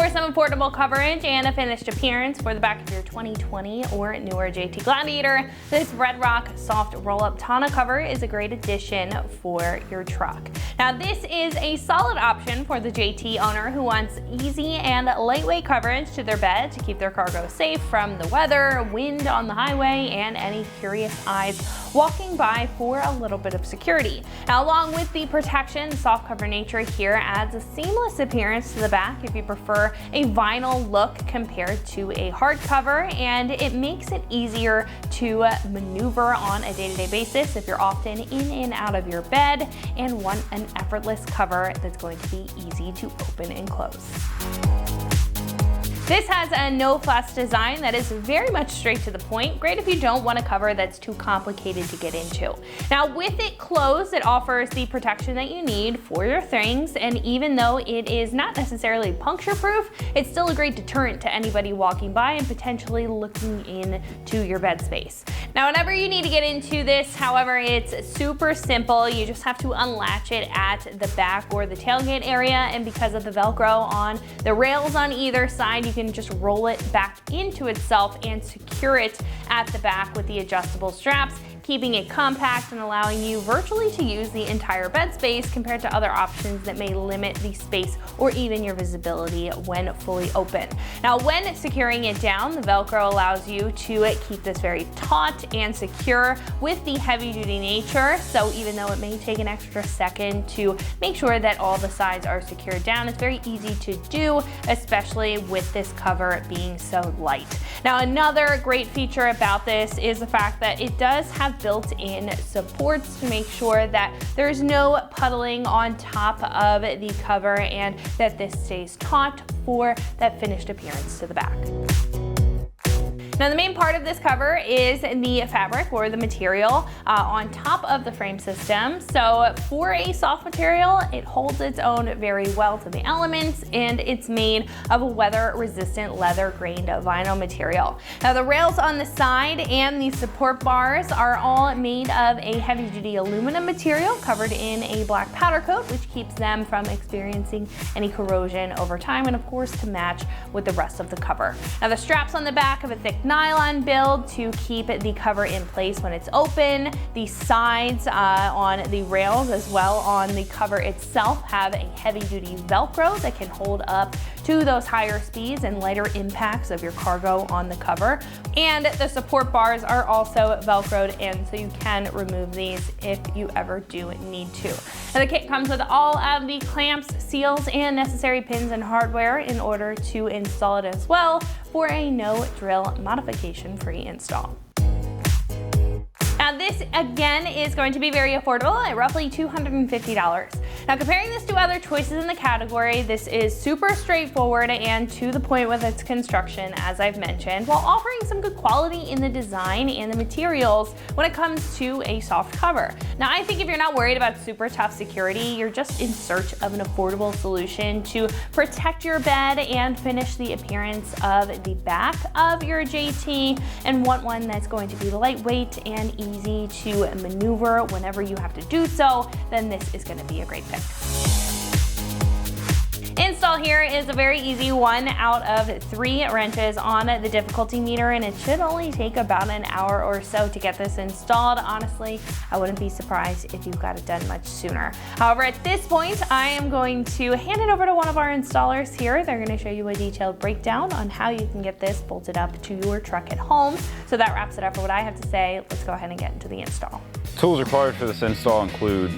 For some affordable coverage and a finished appearance for the back of your 2020 or newer JT Gladiator, this RedRock Soft Roll-Up Tonneau cover is a great addition for your truck. Now, this is a solid option for the JT owner who wants easy and lightweight coverage to their bed to keep their cargo safe from the weather, wind on the highway, and any curious eyes walking by for a little bit of security. Now, along with the protection, the soft cover nature here adds a seamless appearance to the back if you prefer a vinyl look compared to a hard cover, and it makes it easier to maneuver on a day-to-day basis if you're often in and out of your bed and want an effortless cover that's going to be easy to open and close. This has a no-fuss design that is very much straight to the point. Great if you don't want a cover that's too complicated to get into. Now, with it closed, it offers the protection that you need for your things, and even though it is not necessarily puncture-proof, it's still a great deterrent to anybody walking by and potentially looking into your bed space. Now, whenever you need to get into this, however, it's super simple. You just have to unlatch it at the back or the tailgate area, and because of the Velcro on the rails on either side, you can just roll it back into itself and secure it at the back with the adjustable straps, keeping it compact and allowing you virtually to use the entire bed space compared to other options that may limit the space or even your visibility when fully open. Now, when securing it down, the Velcro allows you to keep this very taut and secure with the heavy-duty nature. So even though it may take an extra second to make sure that all the sides are secured down, it's very easy to do, especially with this cover being so light. Now, another great feature about this is the fact that it does have built-in supports to make sure that there's no puddling on top of the cover and that this stays taut for that finished appearance to the back. Now, the main part of this cover is the fabric or the material on top of the frame system. So for a soft material, it holds its own very well to the elements, and it's made of a weather-resistant leather-grained vinyl material. Now, the rails on the side and the support bars are all made of a heavy-duty aluminum material covered in a black powder coat, which keeps them from experiencing any corrosion over time, and of course to match with the rest of the cover. Now, the straps on the back have a thick nylon build to keep the cover in place when it's open. The sides on the rails as well on the cover itself have a heavy-duty Velcro that can hold up to those higher speeds and lighter impacts of your cargo on the cover. And the support bars are also Velcroed in, so you can remove these if you ever do need to. Now, the kit comes with all of the clamps, seals, and necessary pins and hardware in order to install it as well for a no-drill modification-free install. Now, this again is going to be very affordable at roughly $250. Now, comparing this to other choices in the category, this is super straightforward and to the point with its construction, as I've mentioned, while offering some good quality in the design and the materials when it comes to a soft cover. Now, I think if you're not worried about super tough security, you're just in search of an affordable solution to protect your bed and finish the appearance of the back of your JT, and want one that's going to be lightweight and easy to maneuver whenever you have to do so, then this is going to be a great pick. Install here is a very easy one out of 3 wrenches on the difficulty meter, and it should only take about an hour or so to get this installed. Honestly, I wouldn't be surprised if you got it done much sooner. However, at this point, I am going to hand it over to one of our installers here. They're going to show you a detailed breakdown on how you can get this bolted up to your truck at home. So that wraps it up for what I have to say. Let's go ahead and get into the install. Tools required for this install include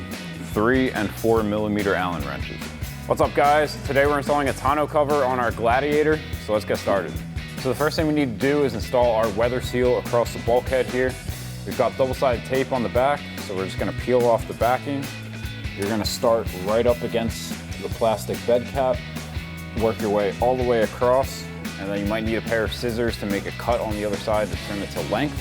3 and 4 millimeter Allen wrenches. What's up, guys? Today we're installing a tonneau cover on our Gladiator, so let's get started. So the first thing we need to do is install our weather seal across the bulkhead here. We've got double-sided tape on the back, so we're just gonna peel off the backing. You're gonna start right up against the plastic bed cap, work your way all the way across, and then you might need a pair of scissors to make a cut on the other side to trim it to length.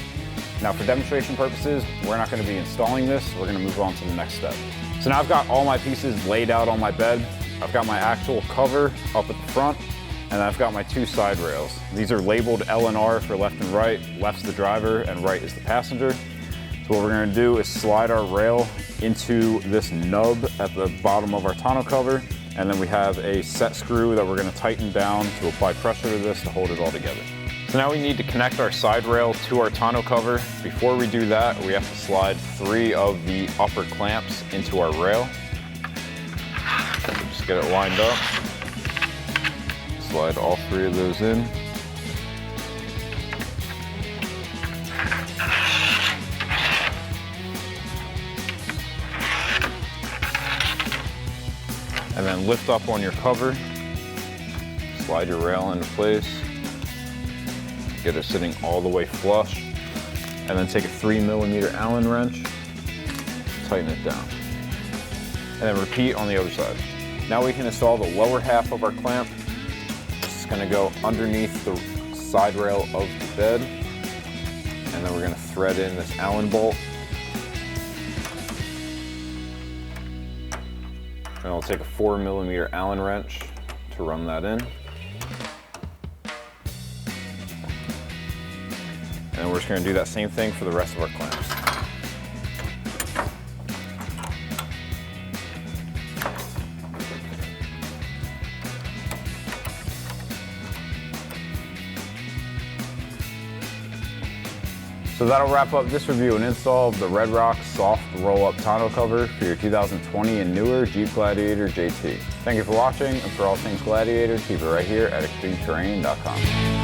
Now, for demonstration purposes, we're not gonna be installing this, we're gonna move on to the next step. So now I've got all my pieces laid out on my bed. I've got my actual cover up at the front, and I've got my 2 side rails. These are labeled L and R for left and right. Left's the driver and right is the passenger. So what we're gonna do is slide our rail into this nub at the bottom of our tonneau cover, And then we have a set screw that we're gonna tighten down to apply pressure to this to hold it all together. So now we need to connect our side rail to our tonneau cover. Before we do that, we have to slide 3 of the upper clamps into our rail. Just get it lined up. Slide all 3 of those in. And then lift up on your cover. Slide your rail into place. Get it sitting all the way flush, and then take a 3mm Allen wrench, tighten it down, and then repeat on the other side. Now we can install the lower half of our clamp. This is going to go underneath the side rail of the bed, and then we're going to thread in this Allen bolt. And I'll take a 4mm Allen wrench to run that in. And we're just going to do that same thing for the rest of our clamps. So that'll wrap up this review and install of the RedRock Soft Roll-Up Tonneau cover for your 2020 and newer Jeep Gladiator JT. Thank you for watching, and for all things Gladiator, keep it right here at ExtremeTerrain.com.